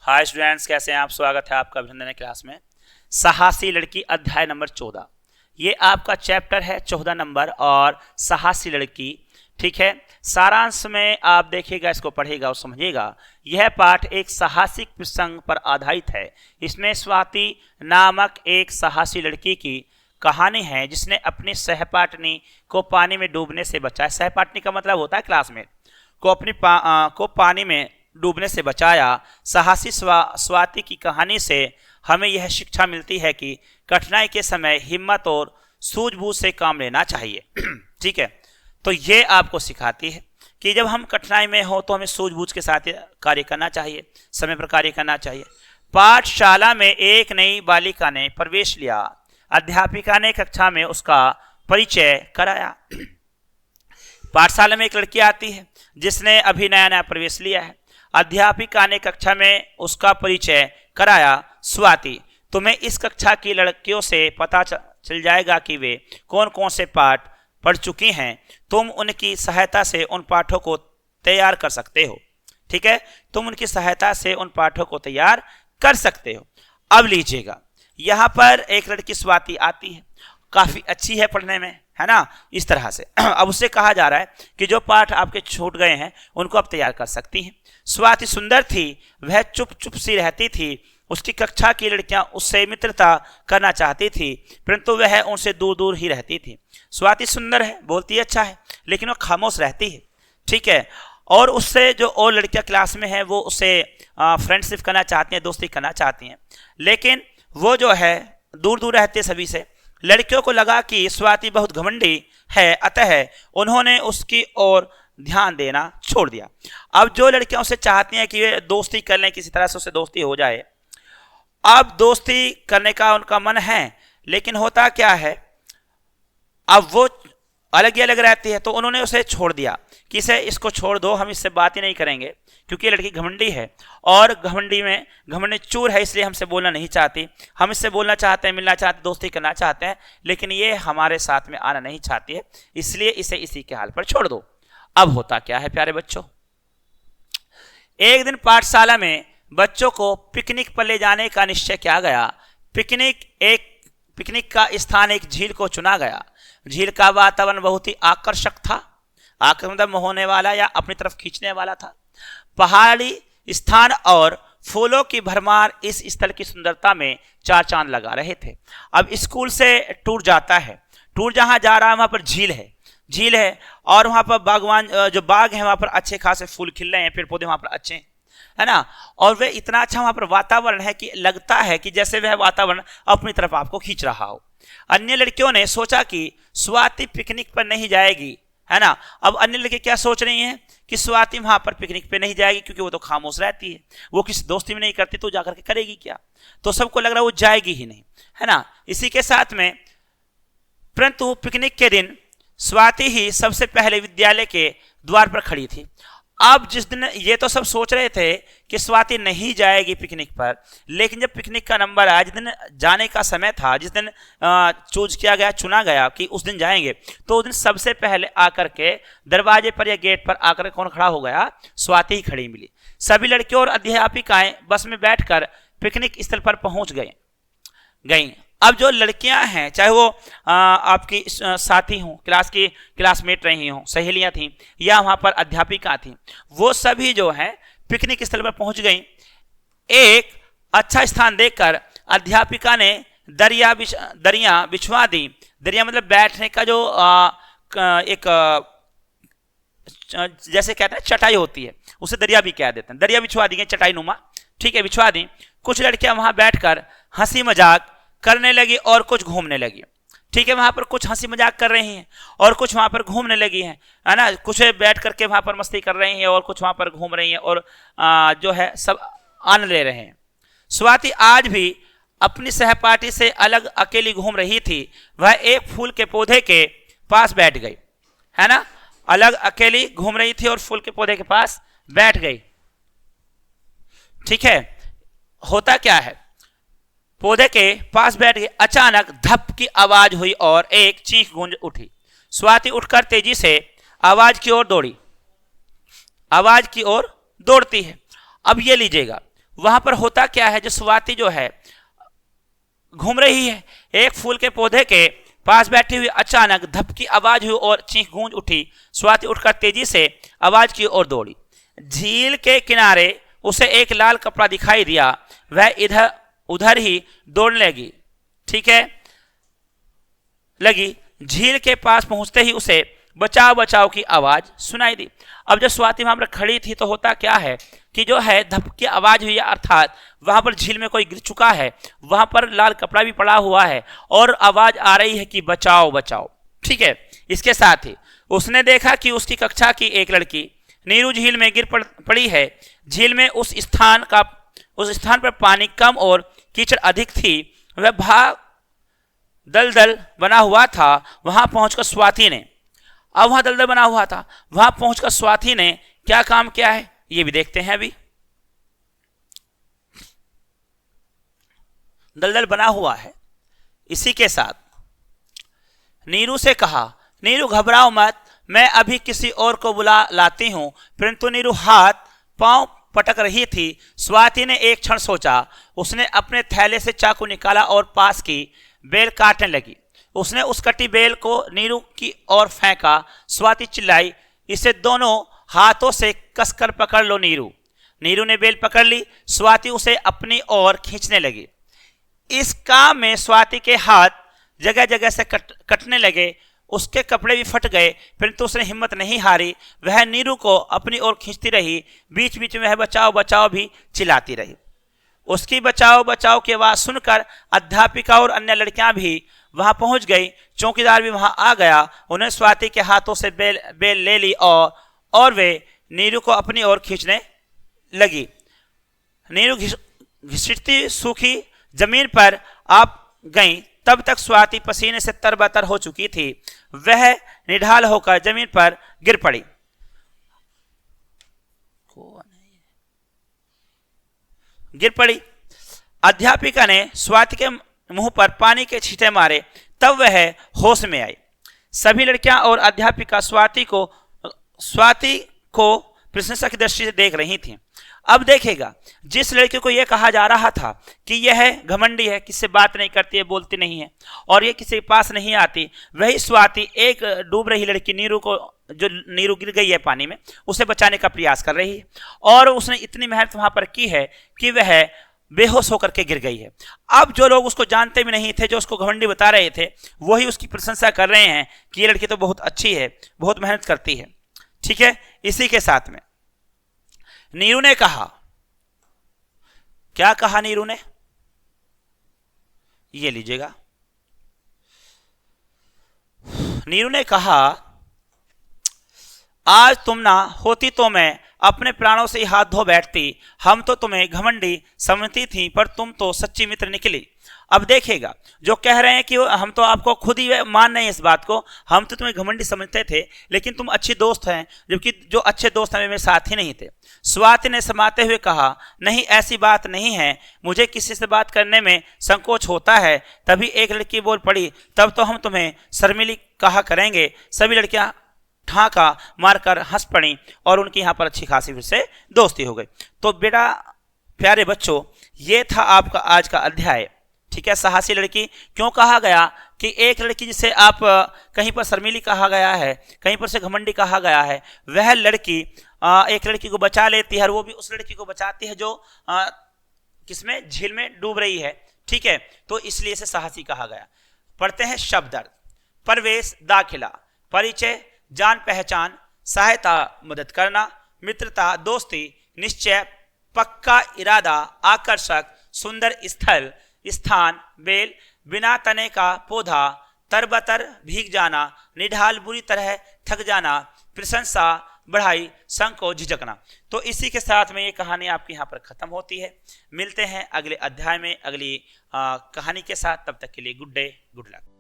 Hi students, कैसे हैं आप। स्वागत है आपका अभिनंदन क्लास में। साहसी लड़की अध्याय नंबर 14, ये आपका चैप्टर है 14 नंबर और साहसी लड़की। ठीक है, सारांश में आप देखिएगा, इसको पढ़िएगा और समझिएगा। यह पाठ एक साहसिक प्रसंग पर आधारित है। इसमें स्वाति नामक एक साहसी लड़की की कहानी है जिसने अपनी सहपाठनी को पानी में डूबने से बचाया। सहपाठनी का मतलब होता है क्लासमेट को, अपनी को पानी में डूबने से बचाया। साहसी स्वाति की कहानी से हमें यह शिक्षा मिलती है कि कठिनाई के समय हिम्मत और सूझबूझ से काम लेना चाहिए। ठीक है, तो ये आपको सिखाती है कि जब हम कठिनाई में हो तो हमें सूझबूझ के साथ कार्य करना चाहिए, समय पर कार्य करना चाहिए। पाठशाला में एक नई बालिका ने प्रवेश लिया। अध्यापिका ने कक्षा में उसका परिचय कराया। पाठशाला में एक लड़की आती है जिसने अभी नया नया प्रवेश लिया है। अध्यापिका ने कक्षा में उसका परिचय कराया। स्वाति, तुम्हें इस कक्षा की लड़कियों से पता चल जाएगा कि वे कौन कौन से पाठ पढ़ चुकी हैं। तुम उनकी सहायता से उन पाठों को तैयार कर सकते हो। ठीक है, तुम उनकी सहायता से उन पाठों को तैयार कर सकते हो। अब लीजिएगा, यहाँ पर एक लड़की स्वाति आती है, काफी अच्छी है पढ़ने में, है ना, इस तरह से। अब उससे कहा जा रहा है कि जो पाठ आपके छूट गए हैं उनको आप तैयार कर सकती हैं। स्वाति सुंदर थी, वह चुप चुप सी रहती थी। उसकी कक्षा की लड़कियां उससे मित्रता करना चाहती थी, परंतु वह उनसे दूर दूर ही रहती थी। स्वाति सुंदर है, बोलती अच्छा है, लेकिन वो खामोश रहती है। ठीक है, और उससे जो और लड़कियां क्लास में हैं वो उससे फ्रेंडशिप करना चाहती हैं, दोस्ती करना चाहती हैं, लेकिन वो जो है दूर दूर रहते हैं सभी से। लड़कियों को लगा कि स्वाति बहुत घमंडी है, अतः उन्होंने उसकी ओर ध्यान देना छोड़ दिया। अब जो लड़कियां उससे चाहती हैं कि वे दोस्ती कर लें, किसी तरह से उससे दोस्ती हो जाए, अब दोस्ती करने का उनका मन है, लेकिन होता क्या है, अब वो अलग ही अलग रहती है, तो उन्होंने उसे छोड़ दिया कि इसको छोड़ दो, हम इससे बात ही नहीं करेंगे, क्योंकि ये लड़की घमंडी है और घमंडी चूर है, इसलिए हमसे बोलना नहीं चाहती। हम इससे बोलना चाहते हैं, मिलना चाहते हैं, दोस्ती करना चाहते हैं, लेकिन ये हमारे साथ में आना नहीं चाहती है, इसलिए इसे इसी के हाल पर छोड़ दो। अब होता क्या है प्यारे बच्चों, एक दिन पाठशाला में बच्चों को पिकनिक पर ले जाने का निश्चय किया गया। पिकनिक का स्थान एक झील को चुना गया। झील का वातावरण बहुत ही आकर्षक था, आकर्षक मोहने वाला या अपनी तरफ खींचने वाला था। पहाड़ी स्थान और फूलों की भरमार इस स्थल की सुंदरता में चार चांद लगा रहे थे। अब स्कूल से टूर जाता है, टूर जहां जा रहा है वहां पर झील है और वहां पर बागवान जो बाग है वहां पर अच्छे खासे फूल खिल रहे हैं, पेड़ पौधे वहां पर अच्छे हैं, है ना, और वे इतना अच्छा वहां पर वातावरण है कि लगता है कि जैसे वह वातावरण अपनी तरफ आपको खींच रहा हो। अन्य लड़कियों ने सोचा कि स्वाति पिकनिक पर नहीं जाएगी, है ना। अब अन्य लड़के क्या सोच रही हैं कि स्वाति वहां पर पिकनिक पे नहीं जाएगी क्योंकि वो तो खामोश रहती है, वो किसी दोस्ती में नहीं करती, तो जाकर के करेगी क्या, तो सबको लग रहा है वो जाएगी ही नहीं, है ना। इसी के साथ में परंतु पिकनिक के दिन स्वाति ही सबसे पहले विद्यालय के द्वार पर खड़ी थी। अब जिस दिन ये तो सब सोच रहे थे कि स्वाति नहीं जाएगी पिकनिक पर, लेकिन जब पिकनिक का नंबर आया, जिस दिन जाने का समय था, जिस दिन चुना गया कि उस दिन जाएंगे, तो उस दिन सबसे पहले आकर के दरवाजे पर या गेट पर आकर कौन खड़ा हो गया, स्वाति ही खड़ी मिली। सभी लड़कियों और अध्यापिकाएं बस में बैठकर पिकनिक स्थल पर पहुंच गई। अब जो लड़कियां हैं, चाहे वो आपकी साथी हों, क्लासमेट रही हों, सहेलियां थीं या वहां पर अध्यापिका थीं, वो सभी जो है पिकनिक स्थल पर पहुंच गई। एक अच्छा स्थान देखकर अध्यापिका ने दरिया बिछवा दी। दरिया मतलब बैठने का जो एक जैसे कहते हैं चटाई होती है, उसे दरिया भी कह देते हैं। दरिया बिछवा दी गई, चटाई नुमा, ठीक है, बिछवा दी। कुछ लड़कियां वहां बैठकर हंसी मजाक करने लगी और कुछ घूमने लगी। ठीक है, वहां पर कुछ हंसी मजाक कर रही हैं और कुछ वहां पर घूमने लगी हैं, है ना। कुछ बैठ करके वहां पर मस्ती कर रही हैं और कुछ वहां पर घूम रही हैं और जो है सब आनंद ले रहे हैं। स्वाति आज भी अपनी सहपाठी से अलग अकेली घूम रही थी। वह एक फूल के पौधे के पास बैठ गई, है ना, अलग अकेली घूम रही थी और फूल के पौधे के पास बैठ गई। ठीक है, होता क्या है, पौधे के पास बैठ गए, अचानक धप की आवाज हुई और एक चीख गूंज उठी। स्वाति उठकर तेजी से आवाज की ओर दौड़ती है। अब ये लीजिएगा, वहां पर होता क्या है, जो स्वाति जो है घूम रही है, एक फूल के पौधे के पास बैठी हुई अचानक धप की आवाज हुई और चीख गूंज उठी। स्वाति उठकर तेजी से आवाज की ओर दौड़ी। झील के किनारे उसे एक लाल कपड़ा दिखाई दिया। वह इधर उधर ही दौड़ने लगी। ठीक है, लगी। झील के पास पहुंचते ही उसे बचाओ बचाओ की आवाज सुनाई दी। अब जब स्वाति वहां पर खड़ी थी तो होता क्या है कि जो है धप की आवाज हुई, अर्थात वहां पर झील में कोई गिर चुका है, वहां पर लाल कपड़ा भी पड़ा हुआ है और आवाज आ रही है कि बचाओ बचाओ। ठीक है, इसके साथ ही उसने देखा कि उसकी कक्षा की एक लड़की नीरू झील में गिर पड़ी है। झील में उस स्थान पर पानी कम और कीचड़ अधिक थी। वह भाग दलदल बना हुआ था। वहां पहुंचकर स्वाति ने दलदल बना हुआ था। वहां पहुंचकर स्वाति ने क्या काम किया है ये भी देखते हैं। अभी दलदल बना हुआ है। इसी के साथ नीरू से कहा, नीरू घबराओ मत, मैं अभी किसी और को बुला लाती हूं। परंतु नीरू हाथ पांव पटक रही थी। स्वाति ने एक क्षण सोचा। उसने अपने थैले से चाकू निकाला और पास की बेल काटने लगी। उसने उस कटी बेल को नीरू की ओर फेंका। स्वाति चिल्लाई, इसे दोनों हाथों से कसकर पकड़ लो नीरू। नीरू ने बेल पकड़ ली। स्वाति उसे अपनी ओर खींचने लगी। इस काम में स्वाति के हाथ जगह जगह से कटने लगे। उसके कपड़े भी फट गए, परंतु उसने हिम्मत नहीं हारी। वह नीरू को अपनी ओर खींचती रही। बीच बीच में वह बचाओ बचाओ भी चिल्लाती रही। उसकी बचाओ बचाओ की आवाज सुनकर अध्यापिका और अन्य लड़कियां भी वहां पहुंच गई। चौकीदार भी वहां आ गया। उन्हें स्वाति के हाथों से बेल ले ली और वे नीरू को अपनी ओर खींचने लगी। नीरू घिसटती सूखी जमीन पर आप गई। तब तक स्वाति पसीने से तरबतर हो चुकी थी। वह निढाल होकर जमीन पर गिर पड़ी। अध्यापिका ने स्वाति के मुंह पर पानी के छींटे मारे। तब वह होश में आई। सभी लड़कियां और अध्यापिका स्वाति को प्रशंसा की दृष्टि से देख रही थीं। अब देखेगा, जिस लड़के को यह कहा जा रहा था कि यह घमंडी है, किससे बात नहीं करती है, बोलती नहीं है और ये किसी के पास नहीं आती, वही स्वाति एक डूब रही लड़की नीरू को, जो नीरू गिर गई है पानी में, उसे बचाने का प्रयास कर रही है। और उसने इतनी मेहनत वहां पर की है कि वह बेहोश होकर के गिर गई है। अब जो लोग उसको जानते भी नहीं थे, जो उसको घमंडी बता रहे थे, वही उसकी प्रशंसा कर रहे हैं कि ये लड़की तो बहुत अच्छी है, बहुत मेहनत करती है। ठीक है, इसी के साथ में नीरू ने कहा, क्या कहा नीरू ने, ये लीजिएगा। नीरू ने कहा, आज तुम ना होती तो मैं अपने प्राणों से ही हाथ धो बैठती। हम तो तुम्हें घमंडी समझती थी, पर तुम तो सच्ची मित्र निकली। अब देखेगा, जो कह रहे हैं कि हम तो आपको खुद ही मान रहे हैं इस बात को, हम तो तुम्हें घमंडी समझते थे, लेकिन तुम अच्छी दोस्त हैं, जबकि जो अच्छे दोस्त हैं मेरे साथ ही नहीं थे। स्वाति ने समाते हुए कहा, नहीं ऐसी बात नहीं है, मुझे किसी से बात करने में संकोच होता है। तभी एक लड़की बोल पड़ी, तब तो हम तुम्हें शर्मिली कहा करेंगे। सभी लड़कियां ठाका मारकर हंस पड़ी और उनकी यहाँ पर अच्छी खासी फिर से दोस्ती हो गई। तो बेटा प्यारे बच्चों, ये था आपका आज का अध्याय। ठीक है, साहसी लड़की क्यों कहा गया कि एक लड़की जिसे आप कहीं पर शर्मिली कहा गया है, कहीं पर से घमंडी कहा गया है, वह लड़की एक लड़की को बचा लेती है और वो भी उस लड़की को बचाती है जो किसमें, झील में डूब रही है। ठीक है, तो इसलिए इसे साहसी कहा गया। पढ़ते हैं शब्द। प्रवेश, दाखिला, परिचय, जान पहचान, सहायता, मदद करना, मित्रता, दोस्ती, निश्चय, पक्का इरादा, आकर्षक, सुंदर स्थल, स्थान, बेल, बिना तने का पौधा, तरबतर, भीग जाना, निढाल, बुरी तरह थक जाना, प्रशंसा, बढ़ाई, संकोच, झिझकना। तो इसी के साथ में ये कहानी आपकी यहाँ पर खत्म होती है। मिलते हैं अगले अध्याय में अगली कहानी के साथ। तब तक के लिए गुड डे, गुड लक।